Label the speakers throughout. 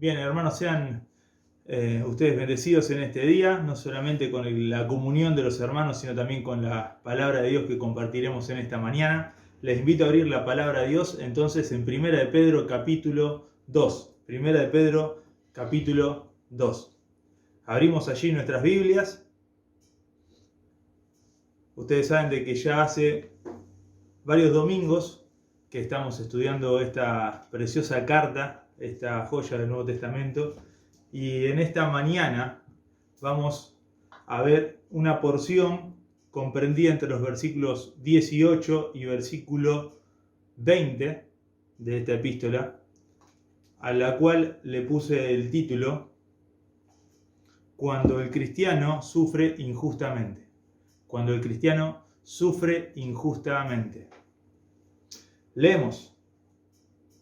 Speaker 1: Bien, hermanos, sean ustedes bendecidos en este día, no solamente con la comunión de los hermanos, sino también con la palabra de Dios que compartiremos en esta mañana. Les invito a abrir la palabra de Dios entonces en 1 de Pedro capítulo 2. 1 de Pedro capítulo 2. Abrimos allí nuestras Biblias. Ustedes saben de que ya hace varios domingos que estamos estudiando esta preciosa carta, esta joya del Nuevo Testamento, y en esta mañana vamos a ver una porción comprendida entre los versículos 18 y versículo 20 de esta epístola, a la cual le puse el título Cuando el cristiano sufre injustamente. Cuando el cristiano sufre injustamente. Leemos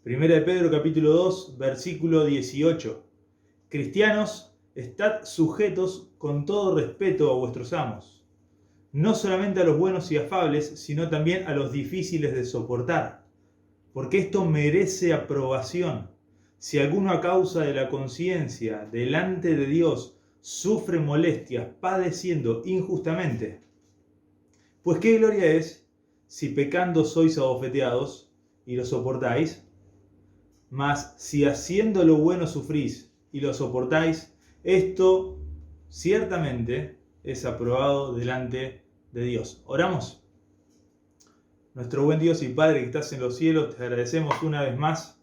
Speaker 1: 1 de Pedro capítulo 2, versículo 18. Cristianos, estad sujetos con todo respeto a vuestros amos, no solamente a los buenos y afables, sino también a los difíciles de soportar, porque esto merece aprobación. Si alguno a causa de la conciencia delante de Dios sufre molestias padeciendo injustamente, pues qué gloria es si pecando sois abofeteados y lo soportáis, mas si haciendo lo bueno sufrís y lo soportáis, esto ciertamente es aprobado delante de Dios. Oramos. Nuestro buen Dios y Padre que estás en los cielos, te agradecemos una vez más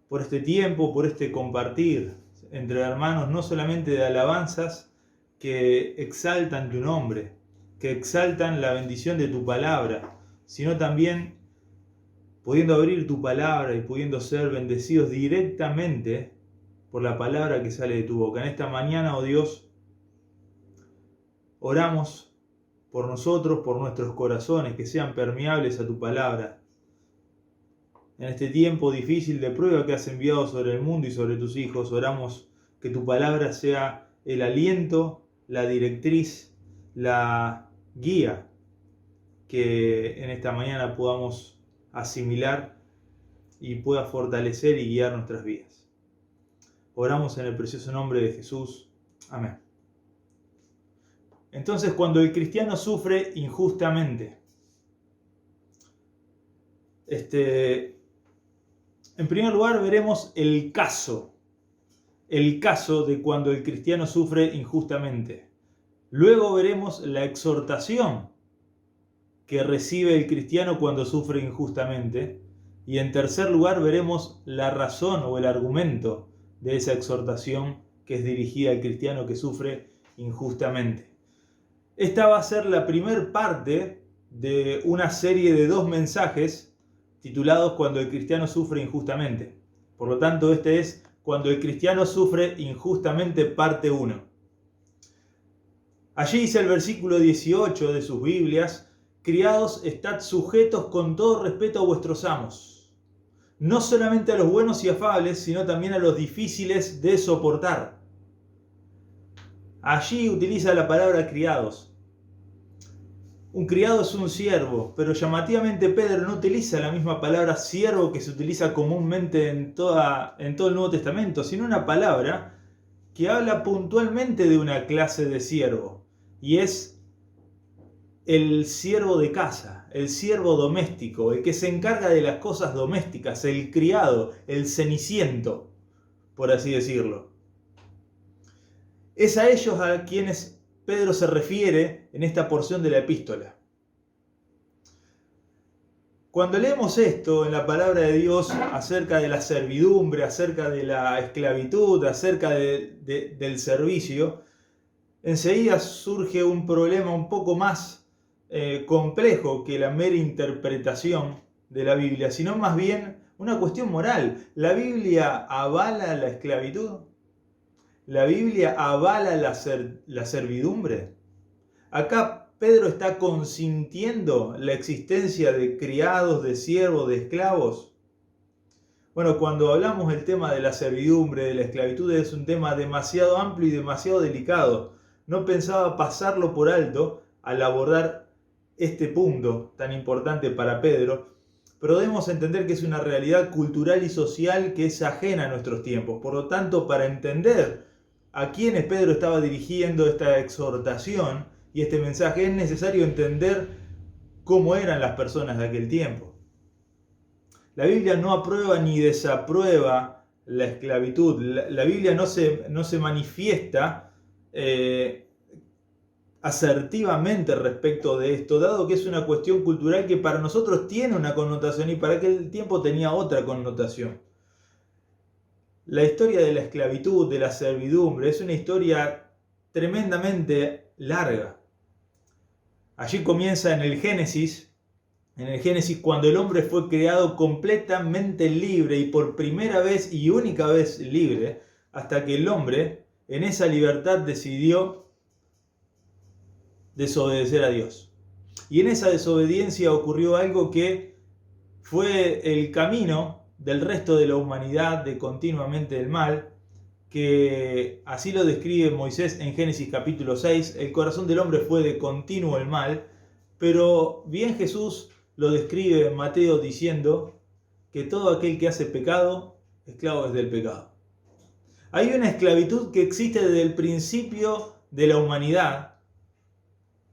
Speaker 1: por este tiempo, por este compartir entre hermanos, no solamente de alabanzas que exaltan tu nombre, que exaltan la bendición de tu palabra, sino también pudiendo abrir tu palabra y pudiendo ser bendecidos directamente por la palabra que sale de tu boca. En esta mañana, oh Dios, oramos por nosotros, por nuestros corazones, que sean permeables a tu palabra. En este tiempo difícil de prueba que has enviado sobre el mundo y sobre tus hijos, oramos que tu palabra sea el aliento, la directriz, la guía que en esta mañana podamos asimilar y pueda fortalecer y guiar nuestras vidas. Oramos en el precioso nombre de Jesús. Amén. Entonces, cuando el cristiano sufre injustamente, en primer lugar veremos el caso de cuando el cristiano sufre injustamente. Luego veremos la exhortación que recibe el cristiano cuando sufre injustamente. Y en tercer lugar veremos la razón o el argumento de esa exhortación que es dirigida al cristiano que sufre injustamente. Esta va a ser la primer parte de una serie de 2 mensajes titulados Cuando el cristiano sufre injustamente. Por lo tanto, este es Cuando el cristiano sufre injustamente parte 1. Allí dice el versículo 18 de sus Biblias: Criados, estad sujetos con todo respeto a vuestros amos, no solamente a los buenos y afables, sino también a los difíciles de soportar. Allí utiliza la palabra criados. Un criado es un siervo, pero llamativamente Pedro no utiliza la misma palabra siervo que se utiliza comúnmente en todo el Nuevo Testamento, sino una palabra que habla puntualmente de una clase de siervo, y es el siervo de casa, el siervo doméstico, el que se encarga de las cosas domésticas, el criado, el ceniciento, por así decirlo. Es a ellos a quienes Pedro se refiere en esta porción de la epístola. Cuando leemos esto en la palabra de Dios acerca de la servidumbre, acerca de la esclavitud, acerca del servicio, enseguida surge un problema un poco más complejo que la mera interpretación de la Biblia, sino más bien una cuestión moral. ¿La Biblia avala la esclavitud? ¿La Biblia avala la servidumbre? Acá Pedro está consintiendo la existencia de criados, de siervos, de esclavos. Bueno, cuando hablamos del tema de la servidumbre, de la esclavitud, es un tema demasiado amplio y demasiado delicado. No pensaba pasarlo por alto al abordar este punto tan importante para Pedro, pero debemos entender que es una realidad cultural y social que es ajena a nuestros tiempos. Por lo tanto, para entender a quiénes Pedro estaba dirigiendo esta exhortación y este mensaje, es necesario entender cómo eran las personas de aquel tiempo. La Biblia no aprueba ni desaprueba la esclavitud. La Biblia no se manifiesta asertivamente respecto de esto, dado que es una cuestión cultural que para nosotros tiene una connotación y para aquel tiempo tenía otra connotación. La historia de la esclavitud, de la servidumbre, es una historia tremendamente larga. Allí comienza en el Génesis cuando el hombre fue creado completamente libre y por primera vez y única vez libre, hasta que el hombre en esa libertad decidió desobedecer a Dios. Y en esa desobediencia ocurrió algo que fue el camino del resto de la humanidad de continuamente el mal, que así lo describe Moisés en Génesis capítulo 6, el corazón del hombre fue de continuo el mal, pero bien Jesús lo describe en Mateo diciendo que todo aquel que hace pecado, esclavo es del pecado. Hay una esclavitud que existe desde el principio de la humanidad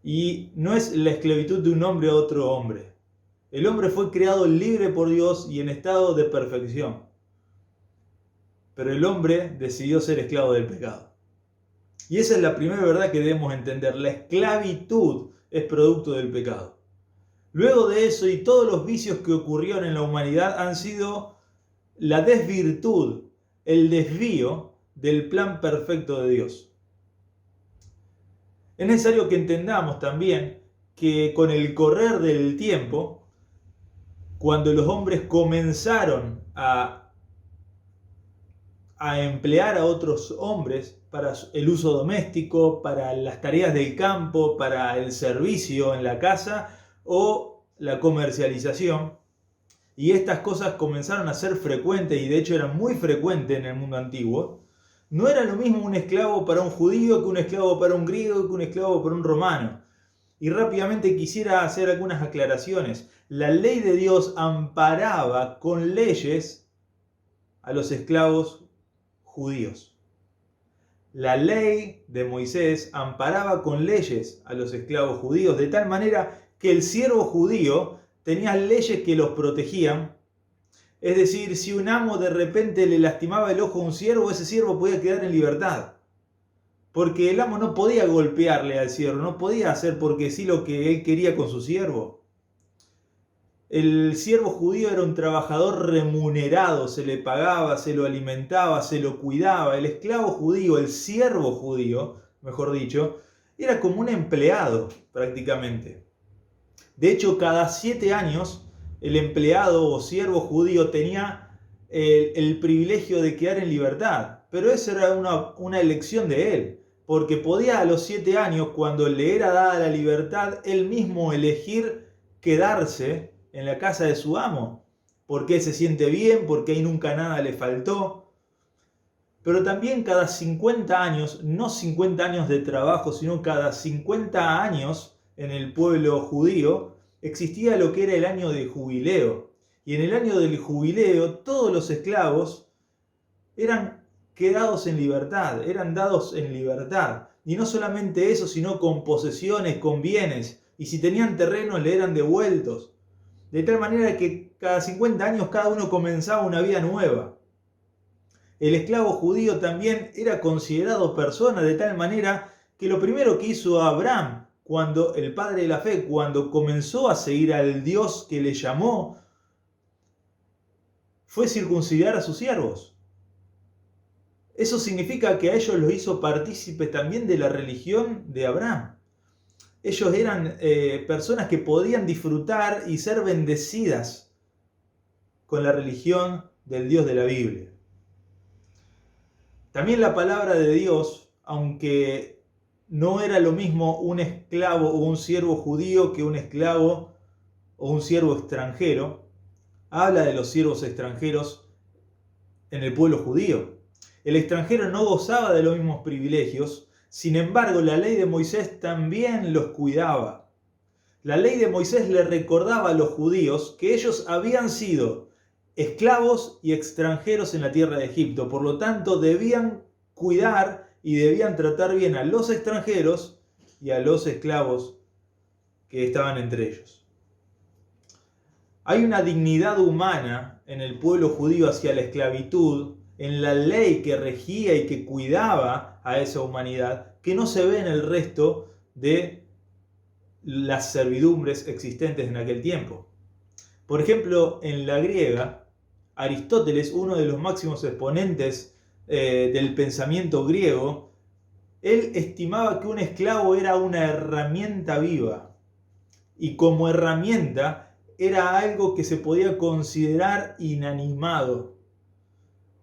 Speaker 1: y no es la esclavitud de un hombre a otro hombre. El hombre fue creado libre por Dios y en estado de perfección. Pero el hombre decidió ser esclavo del pecado. Y esa es la primera verdad que debemos entender. La esclavitud es producto del pecado. Luego de eso y todos los vicios que ocurrieron en la humanidad han sido la desvirtud, el desvío del plan perfecto de Dios. Es necesario que entendamos también que con el correr del tiempo, cuando los hombres comenzaron a emplear a otros hombres para el uso doméstico, para las tareas del campo, para el servicio en la casa o la comercialización, y estas cosas comenzaron a ser frecuentes y de hecho eran muy frecuentes en el mundo antiguo, no era lo mismo un esclavo para un judío que un esclavo para un griego que un esclavo para un romano. Y rápidamente quisiera hacer algunas aclaraciones. La ley de Dios amparaba con leyes a los esclavos judíos. La ley de Moisés amparaba con leyes a los esclavos judíos, de tal manera que el siervo judío tenía leyes que los protegían. Es decir, si un amo de repente le lastimaba el ojo a un siervo, ese siervo podía quedar en libertad. Porque el amo no podía golpearle al siervo, no podía hacer porque sí lo que él quería con su siervo. El siervo judío era un trabajador remunerado, se le pagaba, se lo alimentaba, se lo cuidaba. El esclavo judío, el siervo judío, mejor dicho, era como un empleado prácticamente. De hecho, cada 7 años el empleado o siervo judío tenía el privilegio de quedar en libertad. Pero esa era una elección de él, porque podía a los 7 años, cuando le era dada la libertad, él mismo elegir quedarse en la casa de su amo, porque se siente bien, porque ahí nunca nada le faltó. Pero también cada 50 años, no 50 años de trabajo, sino cada 50 años en el pueblo judío, existía lo que era el año de jubileo. Y en el año del jubileo, todos los esclavos eran quedados en libertad, eran dados en libertad. Y no solamente eso, sino con posesiones, con bienes. Y si tenían terrenos, le eran devueltos. De tal manera que cada 50 años cada uno comenzaba una vida nueva. El esclavo judío también era considerado persona, de tal manera que lo primero que hizo Abraham, cuando el padre de la fe, cuando comenzó a seguir al Dios que le llamó, fue circuncidar a sus siervos. Eso significa que a ellos los hizo partícipes también de la religión de Abraham. Ellos eran personas que podían disfrutar y ser bendecidas con la religión del Dios de la Biblia. También la palabra de Dios, aunque no era lo mismo un esclavo o un siervo judío que un esclavo o un siervo extranjero, habla de los siervos extranjeros en el pueblo judío. El extranjero no gozaba de los mismos privilegios, sin embargo la ley de Moisés también los cuidaba. La ley de Moisés le recordaba a los judíos que ellos habían sido esclavos y extranjeros en la tierra de Egipto. Por lo tanto, debían cuidar y debían tratar bien a los extranjeros y a los esclavos que estaban entre ellos. Hay una dignidad humana en el pueblo judío hacia la esclavitud, en la ley que regía y que cuidaba a esa humanidad, que no se ve en el resto de las servidumbres existentes en aquel tiempo. Por ejemplo, en la griega, Aristóteles, uno de los máximos exponentes del pensamiento griego, él estimaba que un esclavo era una herramienta viva y como herramienta era algo que se podía considerar inanimado.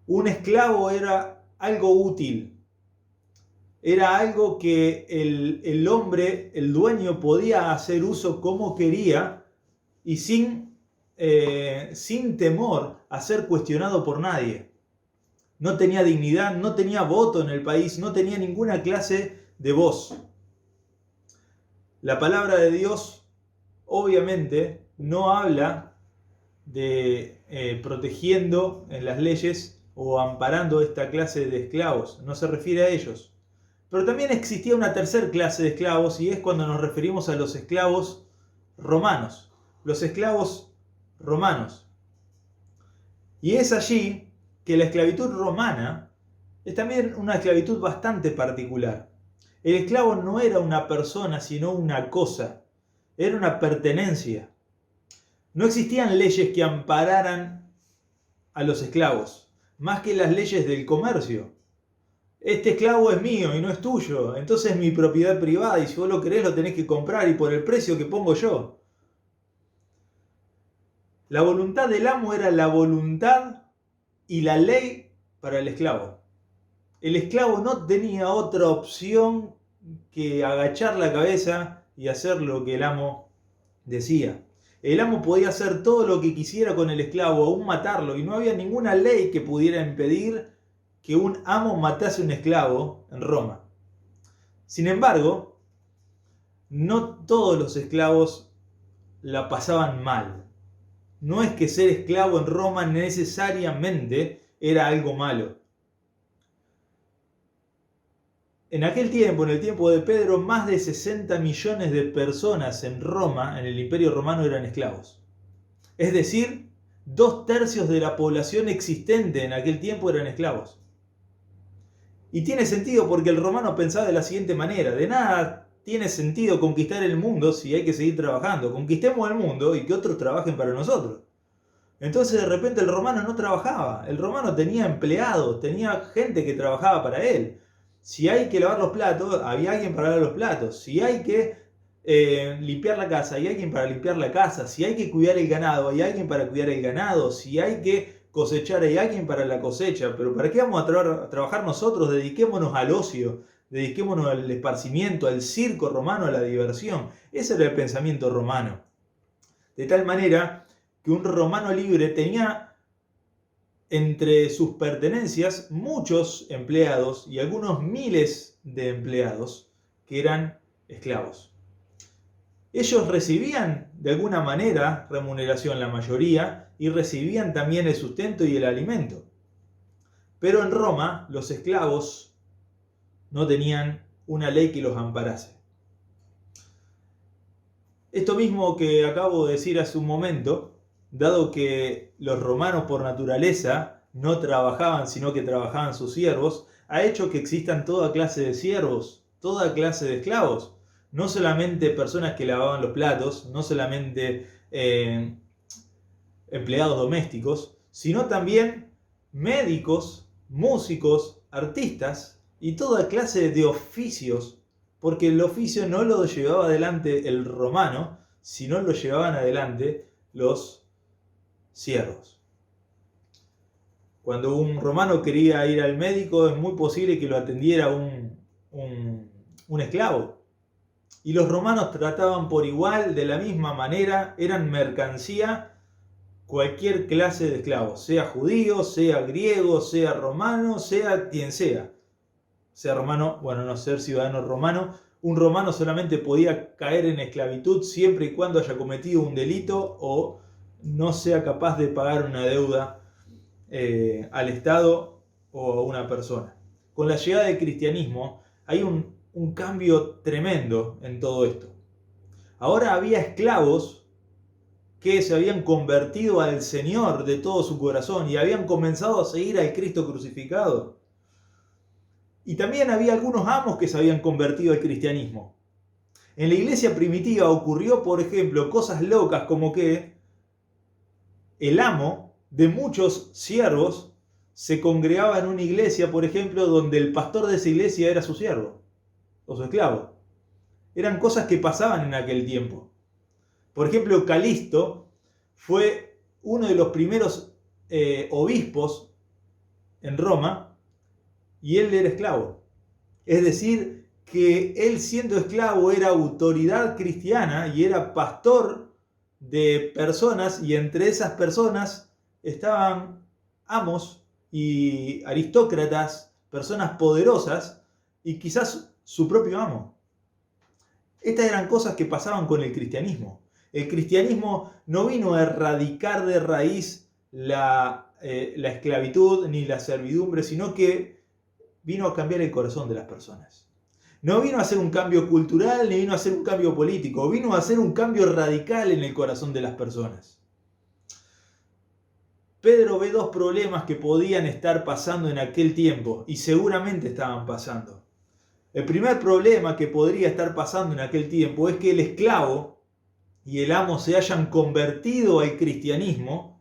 Speaker 1: Un esclavo era algo útil, era algo que el hombre, el dueño, podía hacer uso como quería y sin temor a ser cuestionado por nadie. No tenía dignidad, no tenía voto en el país, no tenía ninguna clase de voz. La palabra de Dios obviamente no habla de protegiendo en las leyes o amparando esta clase de esclavos, no se refiere a ellos. Pero también existía una tercera clase de esclavos y es cuando nos referimos a los esclavos romanos. Los esclavos romanos. Y es allí que la esclavitud romana es también una esclavitud bastante particular. El esclavo no era una persona, sino una cosa. Era una pertenencia. No existían leyes que ampararan a los esclavos, más que las leyes del comercio. Este esclavo es mío y no es tuyo, entonces es mi propiedad privada y si vos lo querés lo tenés que comprar y por el precio que pongo yo. La voluntad del amo era la voluntad y la ley para el esclavo. El esclavo no tenía otra opción que agachar la cabeza y hacer lo que el amo decía. El amo podía hacer todo lo que quisiera con el esclavo, aún matarlo, y no había ninguna ley que pudiera impedir que un amo matase a un esclavo en Roma. Sin embargo, no todos los esclavos la pasaban mal. No es que ser esclavo en Roma necesariamente era algo malo. En aquel tiempo, en el tiempo de Pedro, más de 60 millones de personas en Roma, en el Imperio Romano, eran esclavos. Es decir, 2/3 de la población existente en aquel tiempo eran esclavos. Y tiene sentido porque el romano pensaba de la siguiente manera: de nada tiene sentido conquistar el mundo si hay que seguir trabajando. Conquistemos el mundo y que otros trabajen para nosotros. Entonces de repente el romano no trabajaba. El romano tenía empleados, tenía gente que trabajaba para él. Si hay que lavar los platos, había alguien para lavar los platos. Si hay que limpiar la casa, hay alguien para limpiar la casa. Si hay que cuidar el ganado, hay alguien para cuidar el ganado. Si hay que cosechar, hay alguien para la cosecha. Pero ¿para qué vamos a trabajar nosotros? Dediquémonos al ocio, dediquémonos al esparcimiento, al circo romano, a la diversión. Ese era el pensamiento romano. De tal manera que un romano libre tenía entre sus pertenencias muchos empleados y algunos miles de empleados que eran esclavos. Ellos recibían de alguna manera remuneración, la mayoría, y recibían también el sustento y el alimento. Pero en Roma los esclavos no tenían una ley que los amparase. Esto mismo que acabo de decir hace un momento, dado que los romanos por naturaleza no trabajaban, sino que trabajaban sus siervos, ha hecho que existan toda clase de siervos, toda clase de esclavos. No solamente personas que lavaban los platos, no solamente empleados domésticos, sino también médicos, músicos, artistas y toda clase de oficios, porque el oficio no lo llevaba adelante el romano, sino lo llevaban adelante los siervos. Cuando un romano quería ir al médico, es muy posible que lo atendiera un esclavo. Y los romanos trataban por igual, de la misma manera, eran mercancía cualquier clase de esclavos, sea judío, sea griego, sea romano, sea quien sea. Sea romano, bueno, no ser ciudadano romano, un romano solamente podía caer en esclavitud siempre y cuando haya cometido un delito o no sea capaz de pagar una deuda al Estado o a una persona. Con la llegada del cristianismo hay un cambio tremendo en todo esto. Ahora había esclavos que se habían convertido al Señor de todo su corazón y habían comenzado a seguir al Cristo crucificado. Y también había algunos amos que se habían convertido al cristianismo. En la iglesia primitiva ocurrió, por ejemplo, cosas locas como que el amo de muchos siervos se congregaba en una iglesia, por ejemplo, donde el pastor de esa iglesia era su siervo o su esclavo. Eran cosas que pasaban en aquel tiempo. Por ejemplo, Calisto fue uno de los primeros obispos en Roma y él era esclavo. Es decir, que él siendo esclavo era autoridad cristiana y era pastor de personas, y entre esas personas estaban amos y aristócratas, personas poderosas y quizás su propio amo. Estas eran cosas que pasaban con el cristianismo. El cristianismo no vino a erradicar de raíz la esclavitud ni la servidumbre, sino que vino a cambiar el corazón de las personas. No vino a hacer un cambio cultural ni vino a hacer un cambio político, vino a hacer un cambio radical en el corazón de las personas. Pedro ve dos problemas que podían estar pasando en aquel tiempo y seguramente estaban pasando. El primer problema que podría estar pasando en aquel tiempo es que el esclavo y el amo se hayan convertido al cristianismo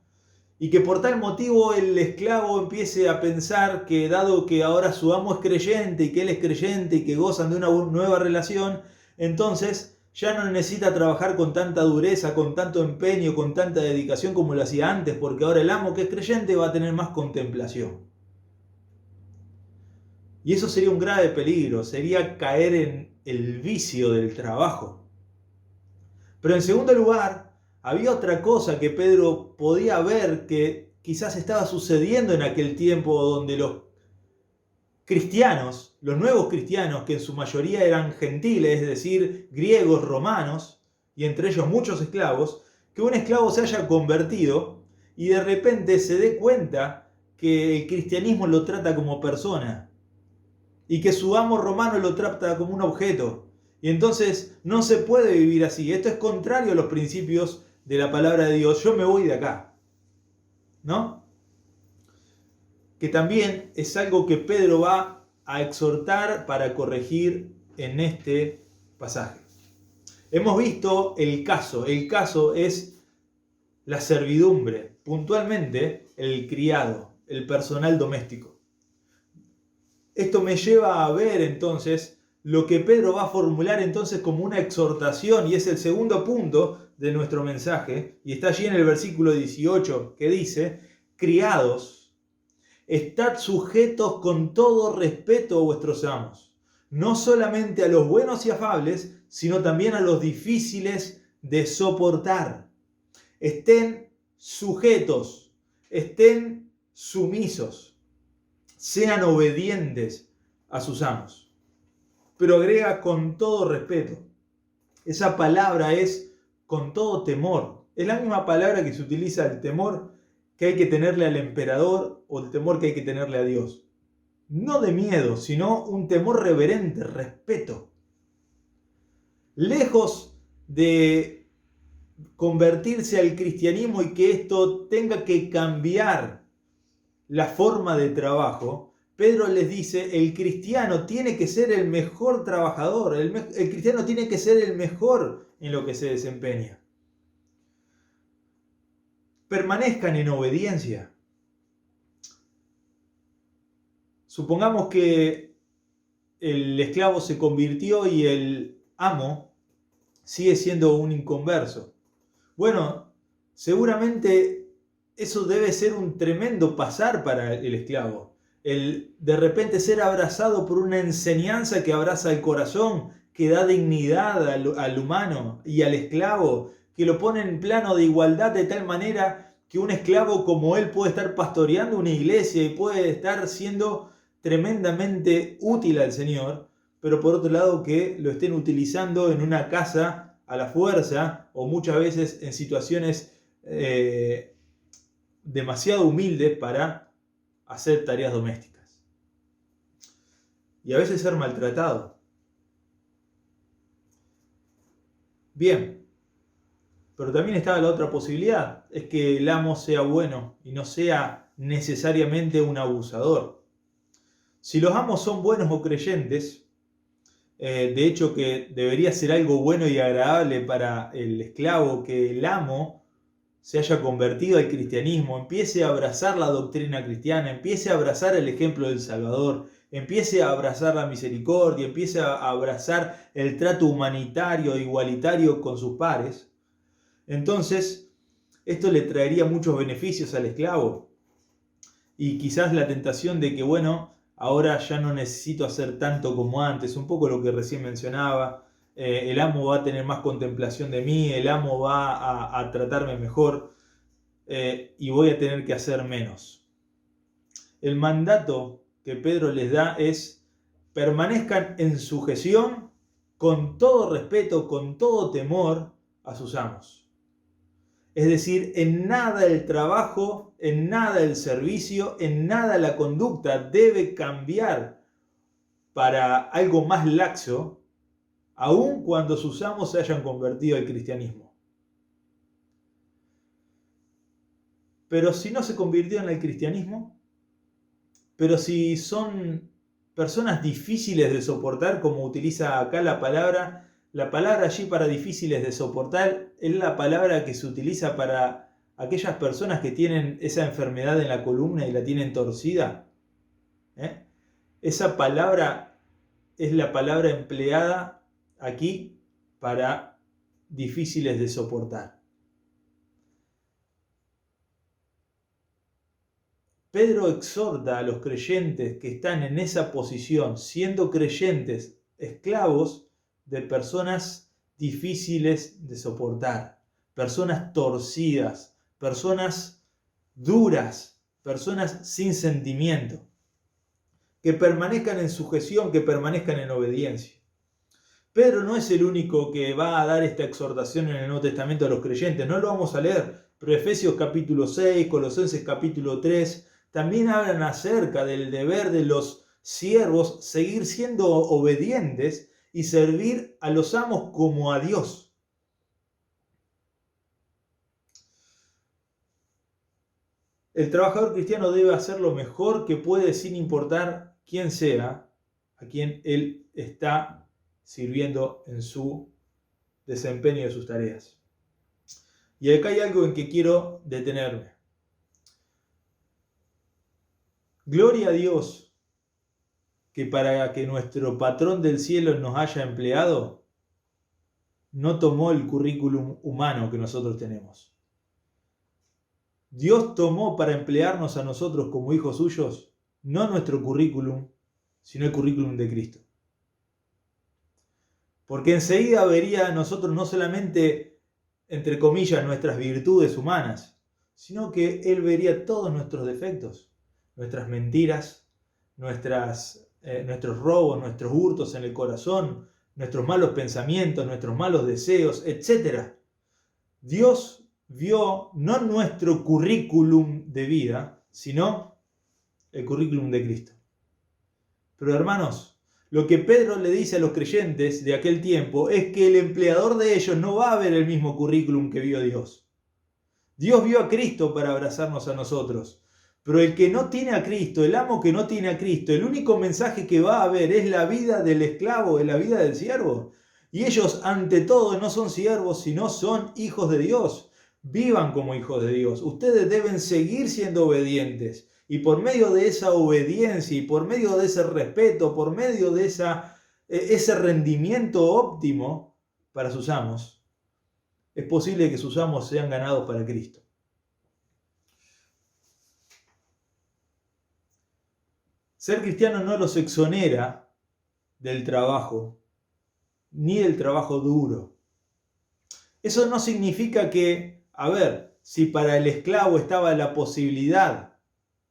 Speaker 1: y que por tal motivo el esclavo empiece a pensar que dado que ahora su amo es creyente y que él es creyente y que gozan de una nueva relación, entonces ya no necesita trabajar con tanta dureza, con tanto empeño, con tanta dedicación como lo hacía antes, porque ahora el amo que es creyente va a tener más contemplación. Y eso sería un grave peligro, sería caer en el vicio del trabajo. Pero en segundo lugar, había otra cosa que Pedro podía ver que quizás estaba sucediendo en aquel tiempo donde los cristianos, los nuevos cristianos, que en su mayoría eran gentiles, es decir, griegos, romanos, y entre ellos muchos esclavos, que un esclavo se haya convertido y de repente se dé cuenta que el cristianismo lo trata como persona y que su amo romano lo trata como un objeto. Y entonces no se puede vivir así. Esto es contrario a los principios de la palabra de Dios. Yo me voy de acá. ¿No? Que también es algo que Pedro va a exhortar para corregir en este pasaje. Hemos visto el caso. El caso es la servidumbre. Puntualmente el criado, el personal doméstico. Esto me lleva a ver entonces lo que Pedro va a formular entonces como una exhortación, y es el segundo punto de nuestro mensaje, y está allí en el versículo 18, que dice: criados, estad sujetos con todo respeto a vuestros amos, no solamente a los buenos y afables, sino también a los difíciles de soportar. Estén sujetos, estén sumisos, sean obedientes a sus amos. Pero agrega con todo respeto. Esa palabra es con todo temor. Es la misma palabra que se utiliza el temor que hay que tenerle al emperador o el temor que hay que tenerle a Dios. No de miedo, sino un temor reverente, respeto. Lejos de convertirse al cristianismo y que esto tenga que cambiar la forma de trabajo, Pedro les dice: el cristiano tiene que ser el mejor trabajador, el cristiano tiene que ser el mejor en lo que se desempeña. Permanezcan en obediencia. Supongamos que el esclavo se convirtió y el amo sigue siendo un inconverso. Bueno, seguramente eso debe ser un tremendo pasar para el esclavo. El de repente ser abrazado por una enseñanza que abraza el corazón, que da dignidad al humano y al esclavo, que lo pone en plano de igualdad de tal manera que un esclavo como él puede estar pastoreando una iglesia y puede estar siendo tremendamente útil al Señor. pero por otro lado que lo estén utilizando en una casa a la fuerza o muchas veces en situaciones demasiado humildes para hacer tareas domésticas. Y a veces ser maltratado. Bien, pero también está la otra posibilidad, es que el amo sea bueno y no sea necesariamente un abusador. Si los amos son buenos o creyentes, de hecho que debería ser algo bueno y agradable para el esclavo que el amo se haya convertido al cristianismo, empiece a abrazar la doctrina cristiana, empiece a abrazar el ejemplo del Salvador, empiece a abrazar la misericordia, empiece a abrazar el trato humanitario, igualitario con sus pares, entonces esto le traería muchos beneficios al esclavo. Y quizás la tentación de que, bueno, ahora ya no necesito hacer tanto como antes, un poco lo que recién mencionaba, el amo va a tener más contemplación de mí, el amo va a tratarme mejor y voy a tener que hacer menos. El mandato que Pedro les da es: permanezcan en sujeción con todo respeto, con todo temor a sus amos. Es decir, en nada el trabajo, en nada el servicio, en nada la conducta debe cambiar para algo más laxo, aun cuando sus amos se hayan convertido al cristianismo. Pero si no se convirtieron al cristianismo, pero si son personas difíciles de soportar, como utiliza acá la palabra allí para difíciles de soportar es la palabra que se utiliza para aquellas personas que tienen esa enfermedad en la columna y la tienen torcida. Esa palabra es la palabra empleada aquí para difíciles de soportar. Pedro exhorta a los creyentes que están en esa posición, siendo creyentes, esclavos de personas difíciles de soportar, personas torcidas, personas duras, personas sin sentimiento, que permanezcan en sujeción, que permanezcan en obediencia. Pedro no es el único que va a dar esta exhortación en el Nuevo Testamento a los creyentes, no lo vamos a leer, pero Efesios capítulo 6, Colosenses capítulo 3, también hablan acerca del deber de los siervos seguir siendo obedientes y servir a los amos como a Dios. El trabajador cristiano debe hacer lo mejor que puede sin importar quién sea, a quien él está sirviendo en su desempeño de sus tareas. Y acá hay algo en que quiero detenerme. Gloria a Dios que para que nuestro patrón del cielo nos haya empleado, no tomó el currículum humano que nosotros tenemos. Dios tomó para emplearnos a nosotros como hijos suyos, no nuestro currículum, sino el currículum de Cristo. Porque enseguida vería a nosotros no solamente, entre comillas, nuestras virtudes humanas, sino que Él vería todos nuestros defectos, nuestras mentiras, nuestros robos, nuestros hurtos en el corazón, nuestros malos pensamientos, nuestros malos deseos, etc. Dios vio no nuestro currículum de vida, sino el currículum de Cristo. Pero hermanos, lo que Pedro le dice a los creyentes de aquel tiempo es que el empleador de ellos no va a ver el mismo currículum que vio Dios. Dios vio a Cristo para abrazarnos a nosotros. Pero el que no tiene a Cristo, el amo que no tiene a Cristo, el único mensaje que va a ver es la vida del esclavo, es la vida del siervo. Y ellos ante todo no son siervos, sino son hijos de Dios. Vivan como hijos de Dios. Ustedes deben seguir siendo obedientes. Y por medio de esa obediencia y por medio de ese respeto, por medio de ese rendimiento óptimo para sus amos, es posible que sus amos sean ganados para Cristo. Ser cristiano no los exonera del trabajo, ni del trabajo duro. Eso no significa que, si para el esclavo estaba la posibilidad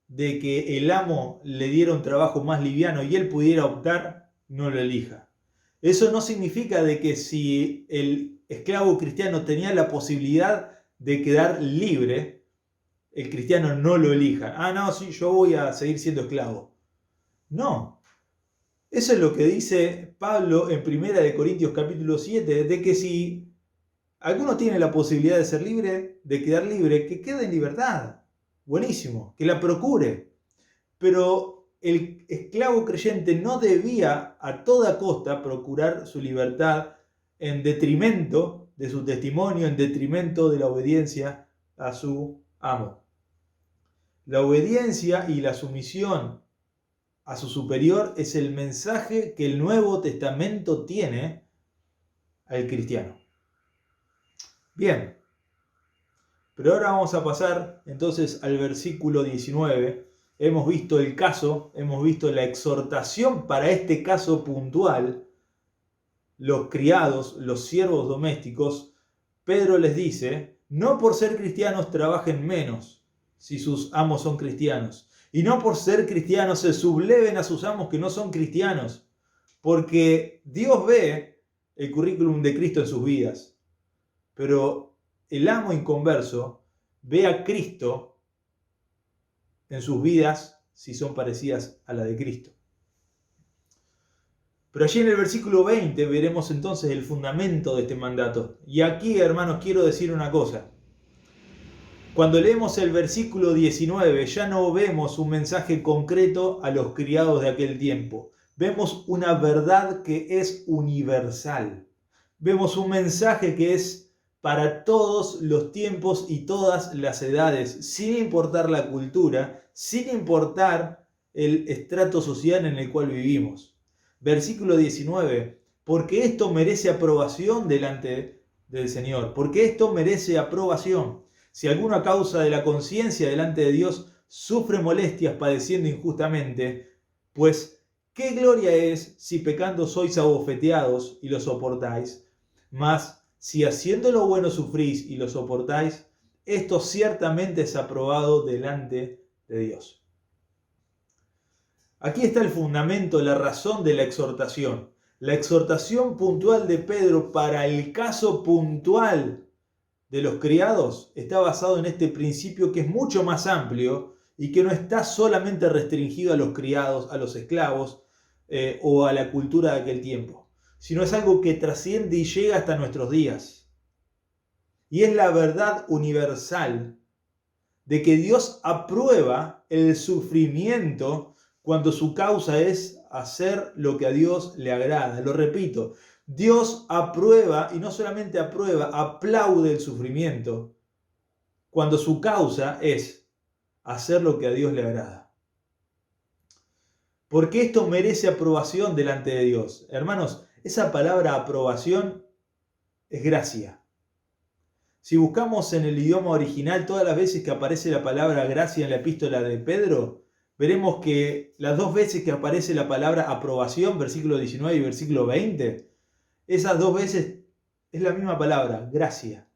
Speaker 1: de que el amo le diera un trabajo más liviano y él pudiera optar, no lo elija. Eso no significa de que si el esclavo cristiano tenía la posibilidad de quedar libre, el cristiano no lo elija. Ah, no, sí, yo voy a seguir siendo esclavo. No. Eso es lo que dice Pablo en 1 Corintios capítulo 7, de que si alguno tiene la posibilidad de ser libre, de quedar libre, que quede en libertad. Buenísimo, que la procure. Pero el esclavo creyente no debía a toda costa procurar su libertad en detrimento de su testimonio, en detrimento de la obediencia a su amo. La obediencia y la sumisión a su superior es el mensaje que el Nuevo Testamento tiene al cristiano. Bien, pero ahora vamos a pasar entonces al versículo 19. Hemos visto el caso, hemos visto la exhortación para este caso puntual. Los criados, los siervos domésticos, Pedro les dice, no por ser cristianos trabajen menos si sus amos son cristianos. Y no por ser cristianos se subleven a sus amos que no son cristianos. Porque Dios ve el currículum de Cristo en sus vidas. Pero el amo inconverso ve a Cristo en sus vidas si son parecidas a la de Cristo. Pero allí en el versículo 20 veremos entonces el fundamento de este mandato. Y aquí, hermanos, quiero decir una cosa. Cuando leemos el versículo 19 ya no vemos un mensaje concreto a los criados de aquel tiempo. Vemos una verdad que es universal. Vemos un mensaje que es para todos los tiempos y todas las edades, sin importar la cultura, sin importar el estrato social en el cual vivimos. Versículo 19, porque esto merece aprobación delante del Señor, porque esto merece aprobación. Si alguno a causa de la conciencia delante de Dios sufre molestias padeciendo injustamente, pues qué gloria es si pecando sois abofeteados y lo soportáis. Mas si haciendo lo bueno sufrís y lo soportáis, esto ciertamente es aprobado delante de Dios. Aquí está el fundamento, la razón de la exhortación. La exhortación puntual de Pedro para el caso puntual de los criados está basado en este principio que es mucho más amplio y que no está solamente restringido a los criados, a los esclavos o a la cultura de aquel tiempo, sino es algo que trasciende y llega hasta nuestros días. Y es la verdad universal de que Dios aprueba el sufrimiento cuando su causa es hacer lo que a Dios le agrada. Lo repito, Dios aprueba, y no solamente aprueba, aplaude el sufrimiento cuando su causa es hacer lo que a Dios le agrada. Porque esto merece aprobación delante de Dios. Hermanos, esa palabra aprobación es gracia. Si buscamos en el idioma original todas las veces que aparece la palabra gracia en la epístola de Pedro, veremos que las dos veces que aparece la palabra aprobación, versículo 19 y versículo 20, esas dos veces es la misma palabra, gracia.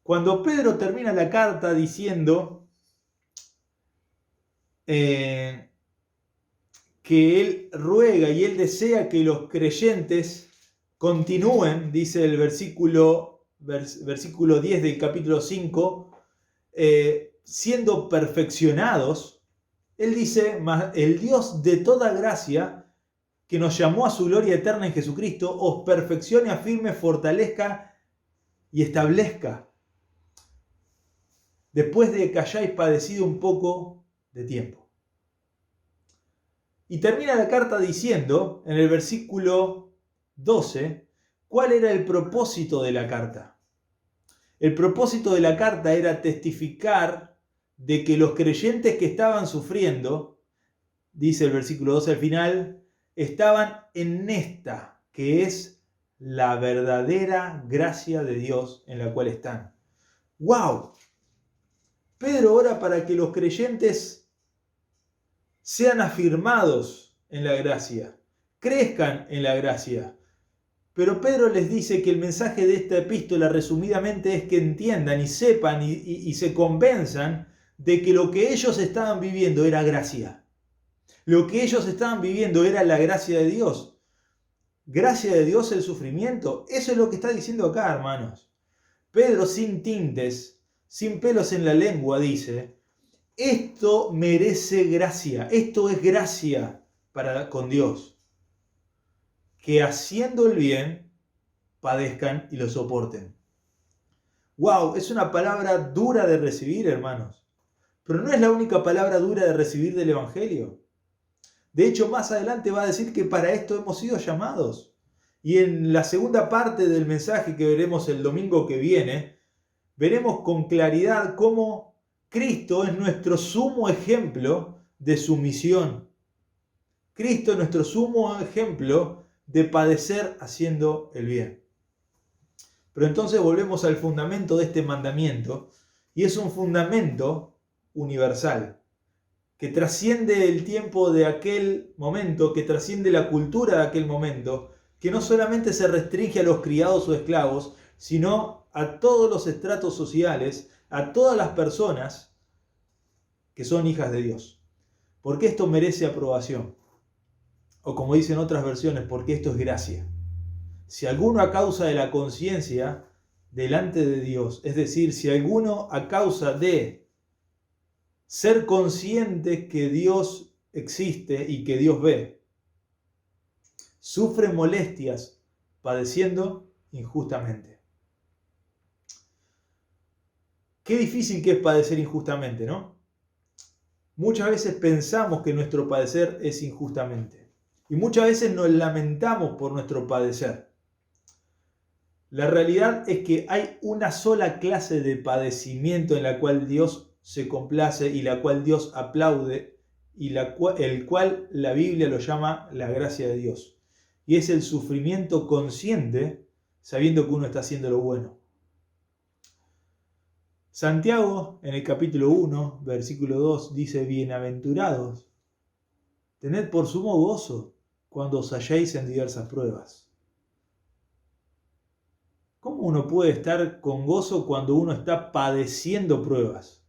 Speaker 1: Cuando Pedro termina la carta diciendo que él ruega y él desea que los creyentes continúen, dice el versículo 10 del capítulo 5, siendo perfeccionados, él dice, el Dios de toda gracia, que nos llamó a su gloria eterna en Jesucristo, os perfeccione, afirme, fortalezca y establezca, después de que hayáis padecido un poco de tiempo. Y termina la carta diciendo, en el versículo 12, ¿cuál era el propósito de la carta? El propósito de la carta era testificar de que los creyentes que estaban sufriendo, dice el versículo 12 al final, estaban en esta, que es la verdadera gracia de Dios en la cual están. ¡Wow! Pedro ora para que los creyentes sean afirmados en la gracia, crezcan en la gracia. Pero Pedro les dice que el mensaje de esta epístola resumidamente es que entiendan y sepan y se convenzan de que lo que ellos estaban viviendo era gracia. Lo que ellos estaban viviendo era la gracia de Dios. Gracia de Dios el sufrimiento. Eso es lo que está diciendo acá, hermanos. Pedro, sin tintes, sin pelos en la lengua, dice, esto merece gracia, esto es gracia con Dios. Que haciendo el bien, padezcan y lo soporten. ¡Wow! Es una palabra dura de recibir, hermanos. Pero no es la única palabra dura de recibir del Evangelio. De hecho, más adelante va a decir que para esto hemos sido llamados. Y en la segunda parte del mensaje que veremos el domingo que viene, veremos con claridad cómo Cristo es nuestro sumo ejemplo de sumisión. Cristo es nuestro sumo ejemplo de padecer haciendo el bien. Pero entonces volvemos al fundamento de este mandamiento, y es un fundamento universal, que trasciende el tiempo de aquel momento, que trasciende la cultura de aquel momento, que no solamente se restringe a los criados o esclavos, sino a todos los estratos sociales, a todas las personas que son hijas de Dios. Porque esto merece aprobación. O como dicen otras versiones, porque esto es gracia. Si alguno a causa de la conciencia delante de Dios, es decir, si alguno a causa de ser consciente que Dios existe y que Dios ve, sufre molestias padeciendo injustamente. Qué difícil que es padecer injustamente, ¿no? Muchas veces pensamos que nuestro padecer es injustamente. Y muchas veces nos lamentamos por nuestro padecer. La realidad es que hay una sola clase de padecimiento en la cual Dios se complace y la cual Dios aplaude y el cual la Biblia lo llama la gracia de Dios. Y es el sufrimiento consciente sabiendo que uno está haciendo lo bueno. Santiago en el capítulo 1, versículo 2 dice: bienaventurados, tened por sumo gozo cuando os halléis en diversas pruebas. ¿Cómo uno puede estar con gozo cuando uno está padeciendo pruebas?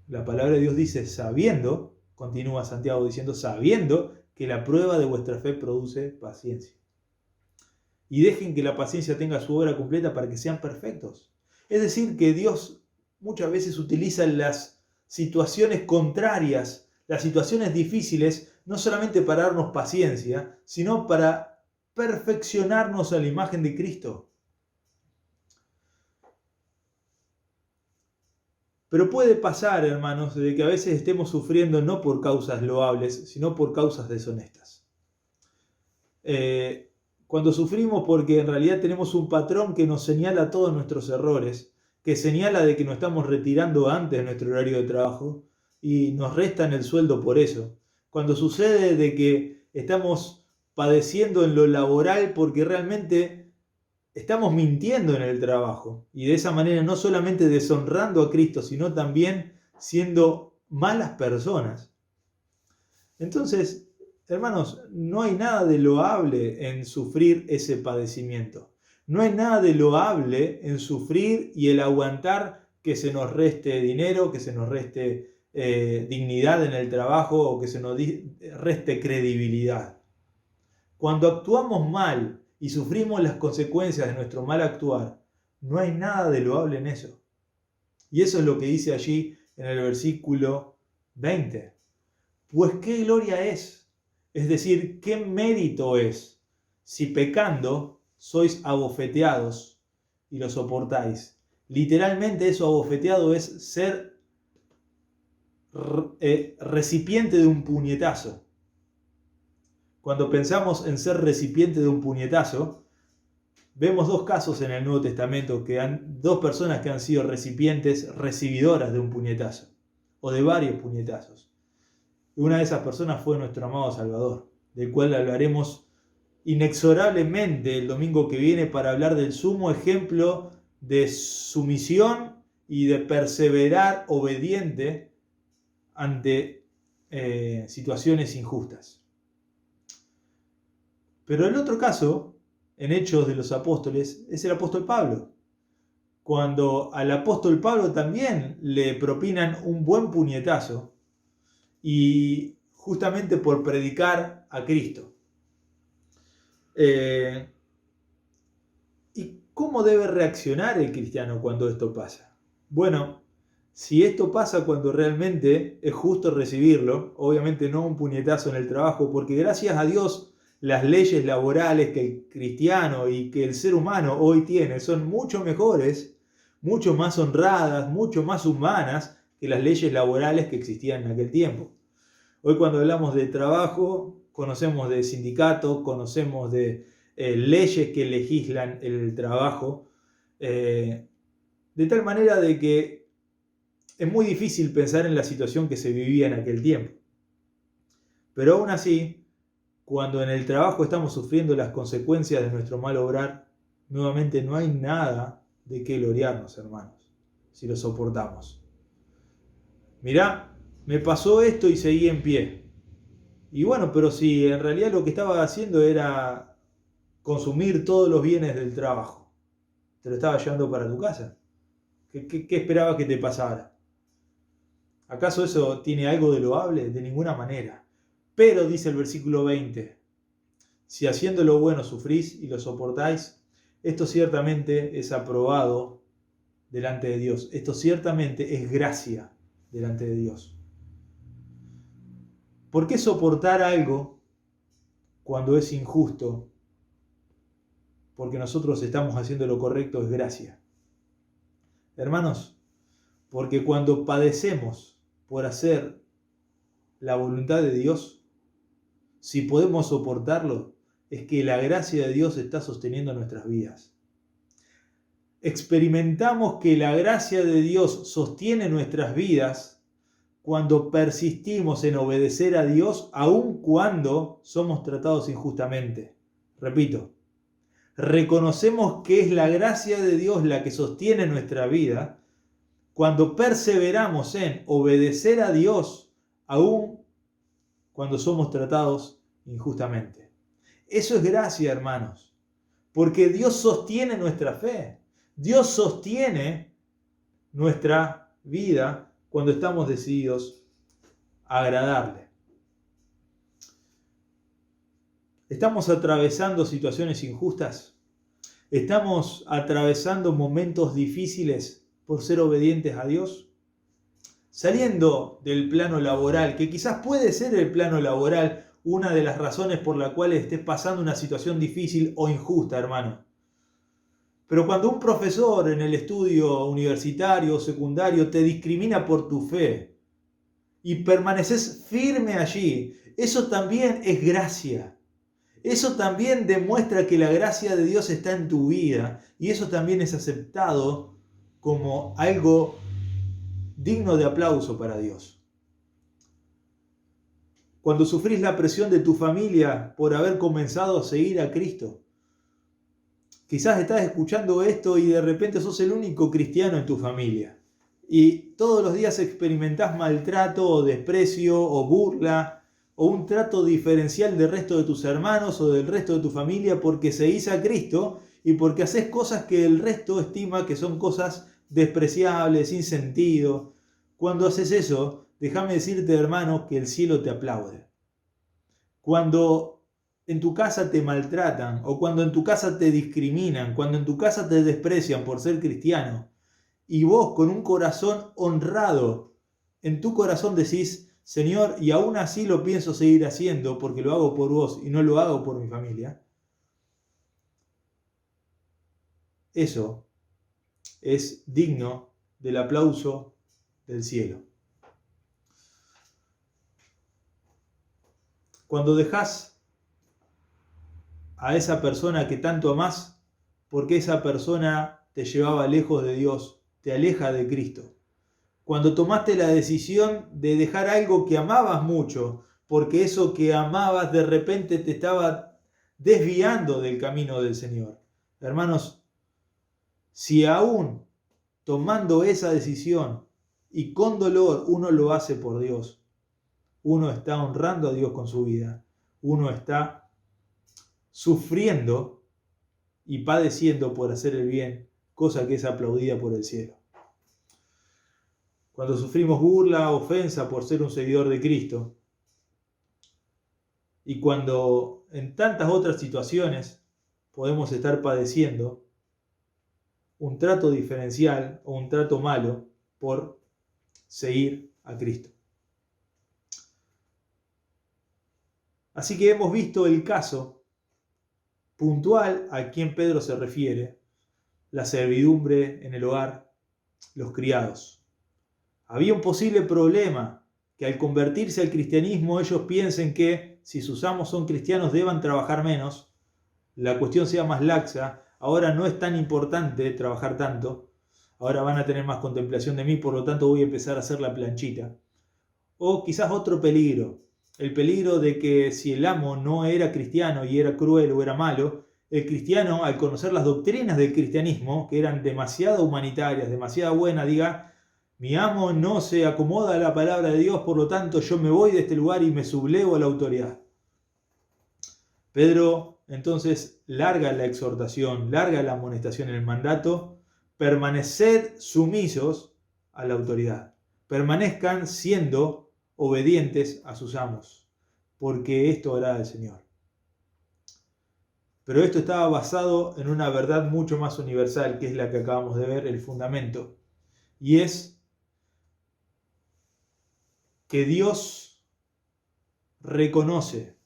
Speaker 1: La palabra de Dios dice sabiendo, continúa Santiago diciendo, sabiendo que la prueba de vuestra fe produce paciencia. Y dejen que la paciencia tenga su obra completa para que sean perfectos. Es decir, que Dios muchas veces utiliza las situaciones contrarias, las situaciones difíciles, no solamente para darnos paciencia, sino para perfeccionarnos a la imagen de Cristo. Pero puede pasar, hermanos, de que a veces estemos sufriendo no por causas loables, sino por causas deshonestas. Cuando sufrimos porque en realidad tenemos un patrón que nos señala todos nuestros errores, que señala de que nos estamos retirando antes de nuestro horario de trabajo y nos restan el sueldo por eso. Cuando sucede de que estamos padeciendo en lo laboral porque realmente estamos mintiendo en el trabajo y de esa manera no solamente deshonrando a Cristo, sino también siendo malas personas. Entonces, hermanos, no hay nada de loable en sufrir ese padecimiento. No hay nada de loable en sufrir y el aguantar que se nos reste dinero, que se nos reste dignidad en el trabajo o que se nos reste credibilidad. Cuando actuamos mal y sufrimos las consecuencias de nuestro mal actuar, no hay nada de loable en eso. Y eso es lo que dice allí en el versículo 20. Pues qué gloria es decir, qué mérito es si pecando sois abofeteados y lo soportáis. Literalmente eso, abofeteado, es ser recipiente de un puñetazo. Cuando pensamos en ser recipiente de un puñetazo, vemos dos casos en el Nuevo Testamento, dos personas que han sido recibidoras de un puñetazo, o de varios puñetazos. Y una de esas personas fue nuestro amado Salvador, del cual hablaremos inexorablemente el domingo que viene para hablar del sumo ejemplo de sumisión y de perseverar obediente ante situaciones injustas. Pero el otro caso, en Hechos de los Apóstoles, es el apóstol Pablo. Cuando al apóstol Pablo también le propinan un buen puñetazo y justamente por predicar a Cristo. ¿Y cómo debe reaccionar el cristiano cuando esto pasa? Bueno, si esto pasa cuando realmente es justo recibirlo, obviamente no un puñetazo en el trabajo, porque gracias a Dios las leyes laborales que el cristiano y que el ser humano hoy tiene son mucho mejores, mucho más honradas, mucho más humanas que las leyes laborales que existían en aquel tiempo. Hoy cuando hablamos de trabajo, conocemos de sindicatos, conocemos de leyes que legislan el trabajo, de tal manera de que es muy difícil pensar en la situación que se vivía en aquel tiempo. Pero aún así, cuando en el trabajo estamos sufriendo las consecuencias de nuestro mal obrar, nuevamente no hay nada de qué gloriarnos, hermanos, si lo soportamos. Mirá, me pasó esto y seguí en pie. Y bueno, pero si en realidad lo que estaba haciendo era consumir todos los bienes del trabajo, te lo estaba llevando para tu casa. ¿Qué esperabas que te pasara? ¿Acaso eso tiene algo de loable? De ninguna manera. Pero, dice el versículo 20, si haciendo lo bueno sufrís y lo soportáis, esto ciertamente es aprobado delante de Dios. Esto ciertamente es gracia delante de Dios. ¿Por qué soportar algo cuando es injusto? Porque nosotros estamos haciendo lo correcto, es gracia. Hermanos, porque cuando padecemos por hacer la voluntad de Dios, si podemos soportarlo, es que la gracia de Dios está sosteniendo nuestras vidas. Experimentamos que la gracia de Dios sostiene nuestras vidas cuando persistimos en obedecer a Dios, aun cuando somos tratados injustamente. Repito, reconocemos que es la gracia de Dios la que sostiene nuestra vida cuando perseveramos en obedecer a Dios, aun cuando somos tratados injustamente. Eso es gracia, hermanos, porque Dios sostiene nuestra fe. Dios sostiene nuestra vida cuando estamos decididos a agradarle. ¿Estamos atravesando situaciones injustas? ¿Estamos atravesando momentos difíciles por ser obedientes a Dios? Saliendo del plano laboral, que quizás puede ser el plano laboral una de las razones por la cual estés pasando una situación difícil o injusta, hermano. Pero cuando un profesor en el estudio universitario o secundario te discrimina por tu fe y permaneces firme allí, eso también es gracia. Eso también demuestra que la gracia de Dios está en tu vida y eso también es aceptado como algo digno de aplauso para Dios. Cuando sufrís la presión de tu familia por haber comenzado a seguir a Cristo, quizás estás escuchando esto y de repente sos el único cristiano en tu familia y todos los días experimentás maltrato o desprecio o burla o un trato diferencial del resto de tus hermanos o del resto de tu familia porque seguís a Cristo y porque haces cosas que el resto estima que son cosas despreciables, sin sentido. Cuando haces eso, déjame decirte, hermano, que el cielo te aplaude. Cuando en tu casa te maltratan o cuando en tu casa te discriminan, cuando en tu casa te desprecian por ser cristiano y vos con un corazón honrado, en tu corazón decís, Señor, y aún así lo pienso seguir haciendo porque lo hago por vos y no lo hago por mi familia. Eso es digno del aplauso del cielo. Cuando dejás a esa persona que tanto amás, porque esa persona te llevaba lejos de Dios, te aleja de Cristo. Cuando tomaste la decisión de dejar algo que amabas mucho, porque eso que amabas de repente te estaba desviando del camino del Señor. Hermanos, si aún tomando esa decisión y con dolor uno lo hace por Dios, uno está honrando a Dios con su vida, uno está sufriendo y padeciendo por hacer el bien, cosa que es aplaudida por el cielo. cuando sufrimos burla, ofensa por ser un seguidor de Cristo, y cuando en tantas otras situaciones podemos estar padeciendo un trato diferencial o un trato malo por seguir a Cristo. Así que hemos visto el caso puntual a quien Pedro se refiere, la servidumbre en el hogar, los criados. Había un posible problema, que al convertirse al cristianismo ellos piensen que si sus amos son cristianos deban trabajar menos, la cuestión sea más laxa, ahora no es tan importante trabajar tanto, ahora van a tener más contemplación de mí, por lo tanto voy a empezar a hacer la planchita. O quizás otro peligro, el peligro de que si el amo no era cristiano y era cruel o era malo, el cristiano, al conocer las doctrinas del cristianismo, que eran demasiado humanitarias, demasiado buenas, diga: mi amo no se acomoda a la palabra de Dios, por lo tanto yo me voy de este lugar y me sublevo a la autoridad. Pedro entonces larga la exhortación, larga la amonestación, el mandato: permaneced sumisos a la autoridad, permanezcan siendo obedientes a sus amos, porque esto hará el Señor. Pero esto estaba basado en una verdad mucho más universal, que es la que acabamos de ver, el fundamento, y es que Dios reconoce,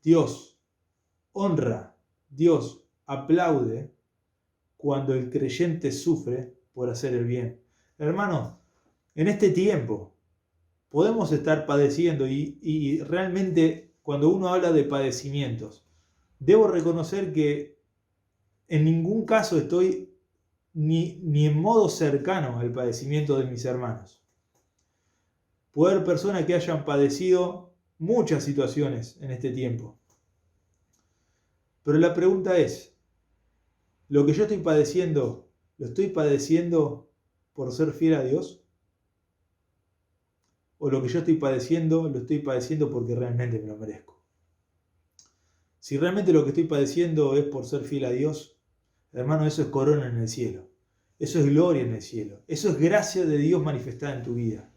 Speaker 1: Dios honra, Dios aplaude cuando el creyente sufre por hacer el bien. Hermanos, en este tiempo podemos estar padeciendo y realmente cuando uno habla de padecimientos, debo reconocer que en ningún caso estoy ni en modo cercano al padecimiento de mis hermanos. Puede haber personas que hayan padecido muchas situaciones en este tiempo. Pero la pregunta es, ¿lo que yo estoy padeciendo, lo estoy padeciendo por ser fiel a Dios? ¿O lo que yo estoy padeciendo, lo estoy padeciendo porque realmente me lo merezco? Si realmente lo que estoy padeciendo es por ser fiel a Dios, hermano, eso es corona en el cielo. Eso es gloria en el cielo. Eso es gracia de Dios manifestada en tu vida.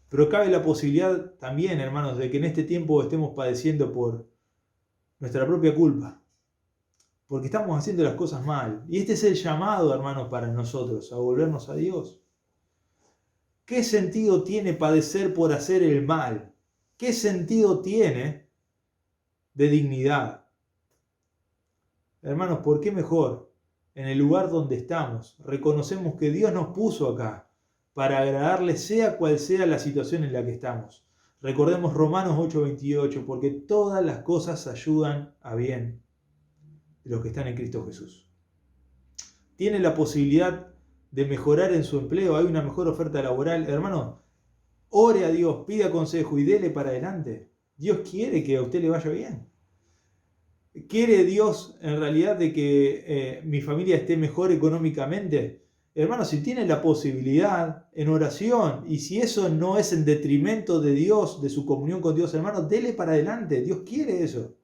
Speaker 1: Pero cabe la posibilidad también, hermanos, de que en este tiempo estemos padeciendo por nuestra propia culpa, porque estamos haciendo las cosas mal. Y este es el llamado, hermanos, para nosotros, a volvernos a Dios. ¿Qué sentido tiene padecer por hacer el mal? ¿Qué sentido tiene de dignidad? Hermanos, ¿por qué mejor en el lugar donde estamos reconocemos que Dios nos puso acá para agradarle sea cual sea la situación en la que estamos? Recordemos Romanos 8:28, porque todas las cosas ayudan a bien de los que están en Cristo Jesús. Tiene la posibilidad de mejorar en su empleo, hay una mejor oferta laboral. Hermano, ore a Dios, pida consejo y dele para adelante. Dios quiere que a usted le vaya bien. ¿Quiere Dios en realidad de que mi familia esté mejor económicamente? Hermano, si tiene la posibilidad, en oración, y si eso no es en detrimento de Dios, de su comunión con Dios, hermano, dele para adelante. Dios quiere eso.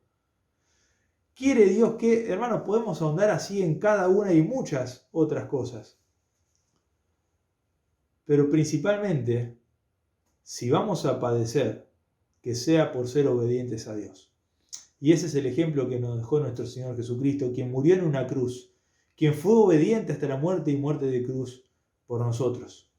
Speaker 1: Quiere Dios que, hermanos, podemos ahondar así en cada una y muchas otras cosas. Pero principalmente, si vamos a padecer, que sea por ser obedientes a Dios. Y ese es el ejemplo que nos dejó nuestro Señor Jesucristo, quien murió en una cruz, quien fue obediente hasta la muerte y muerte de cruz por nosotros.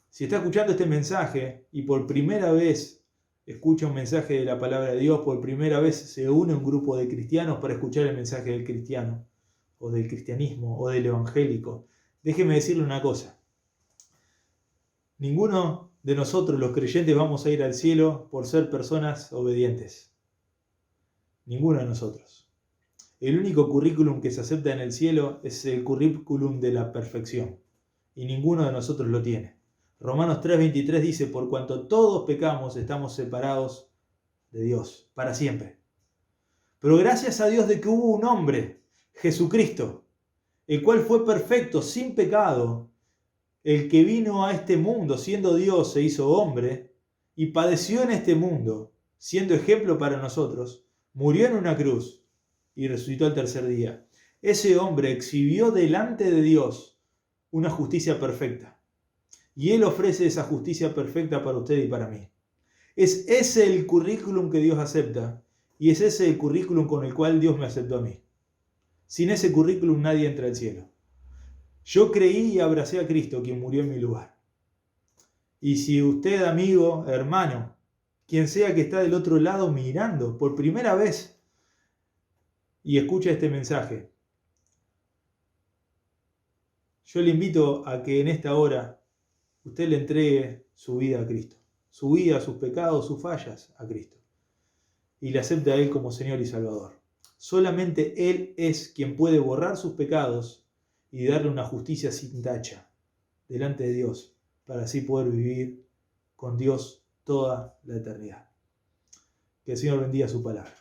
Speaker 1: Si está escuchando este mensaje y por primera vez escucha un mensaje de la palabra de Dios, por primera vez se une a un grupo de cristianos para escuchar el mensaje del cristiano, o del cristianismo, o del evangélico, déjeme decirle una cosa. Ninguno de nosotros, los creyentes, vamos a ir al cielo por ser personas obedientes. Ninguno de nosotros. El único currículum que se acepta en el cielo es el currículum de la perfección. Y ninguno de nosotros lo tiene. Romanos 3:23 dice: por cuanto todos pecamos, estamos separados de Dios para siempre. Pero gracias a Dios de que hubo un hombre, Jesucristo, el cual fue perfecto, sin pecado, el que vino a este mundo siendo Dios, se hizo hombre y padeció en este mundo, siendo ejemplo para nosotros, murió en una cruz y resucitó al tercer día. Ese hombre exhibió delante de Dios una justicia perfecta. Y Él ofrece esa justicia perfecta para usted y para mí. Es ese el currículum que Dios acepta y es ese el currículum con el cual Dios me aceptó a mí. Sin ese currículum nadie entra al cielo. Yo creí y abracé a Cristo, quien murió en mi lugar. Y si usted, amigo, hermano, quien sea que está del otro lado mirando por primera vez y escucha este mensaje, yo le invito a que en esta hora usted le entregue su vida a Cristo, su vida, sus pecados, sus fallas a Cristo, y le acepte a Él como Señor y Salvador. Solamente Él es quien puede borrar sus pecados y darle una justicia sin tacha delante de Dios, para así poder vivir con Dios toda la eternidad. Que el Señor bendiga su palabra.